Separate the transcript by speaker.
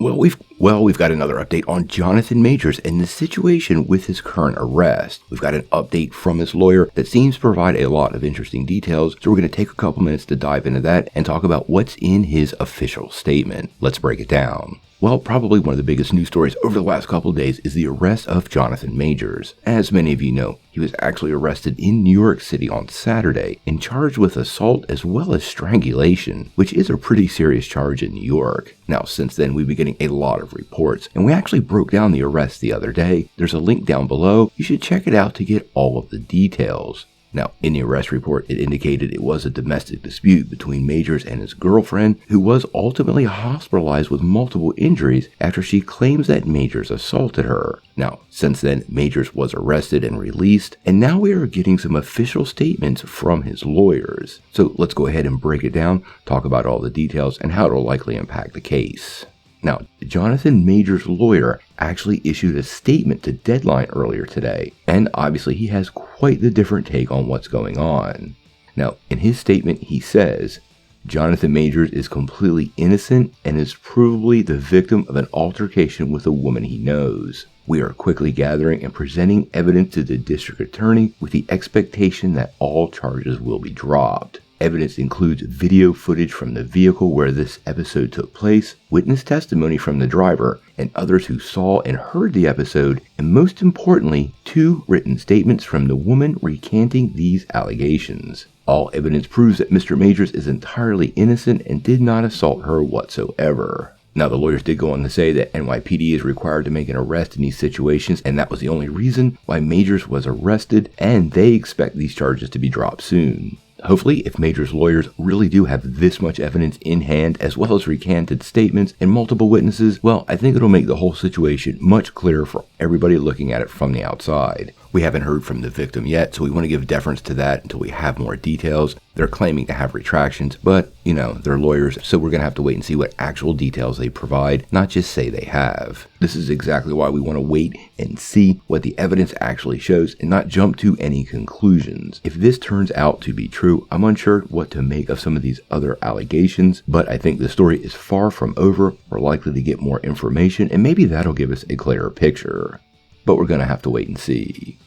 Speaker 1: We've got another update on Jonathan Majors and the situation with his current arrest. We've got an update from his lawyer that seems to provide a lot of interesting details, so we're going to take a couple minutes to dive into that and talk about what's in his official statement. Let's break it down. Well, probably one of the biggest news stories over the last couple of days is the arrest of Jonathan Majors. As many of you know, he was actually arrested in New York City on Saturday and charged with assault as well as strangulation, which is a pretty serious charge in New York. Now, since then, we've been getting a lot of reports, and we actually broke down the arrest the other day. There's a link down below. You should check it out to get all of the details. Now, in the arrest report, it indicated it was a domestic dispute between Majors and his girlfriend, who was ultimately hospitalized with multiple injuries after she claims that Majors assaulted her. Now, since then, Majors was arrested and released, and now we are getting some official statements from his lawyers. So let's go ahead and break it down, talk about all the details, and how it will likely impact the case. Now, Jonathan Majors' lawyer actually issued a statement to Deadline earlier today, and obviously he has quite the different take on what's going on. Now, in his statement, he says, Jonathan Majors is completely innocent and is provably the victim of an altercation with a woman he knows. We are quickly gathering and presenting evidence to the district attorney with the expectation that all charges will be dropped. Evidence includes video footage from the vehicle where this episode took place, witness testimony from the driver, and others who saw and heard the episode, and most importantly, 2 written statements from the woman recanting these allegations. All evidence proves that Mr. Majors is entirely innocent and did not assault her whatsoever. Now, the lawyers did go on to say that NYPD is required to make an arrest in these situations, and that was the only reason why Majors was arrested, and they expect these charges to be dropped soon. Hopefully, if Majors' lawyers really do have this much evidence in hand, as well as recanted statements and multiple witnesses, well, I think it'll make the whole situation much clearer for everybody looking at it from the outside. We haven't heard from the victim yet, so we want to give deference to that until we have more details. They're claiming to have retractions, but, they're lawyers, so we're going to have to wait and see what actual details they provide, not just say they have. This is exactly why we want to wait and see what the evidence actually shows and not jump to any conclusions. If this turns out to be true, I'm unsure what to make of some of these other allegations, but I think the story is far from over. We're likely to get more information, and maybe that'll give us a clearer picture. But we're going to have to wait and see.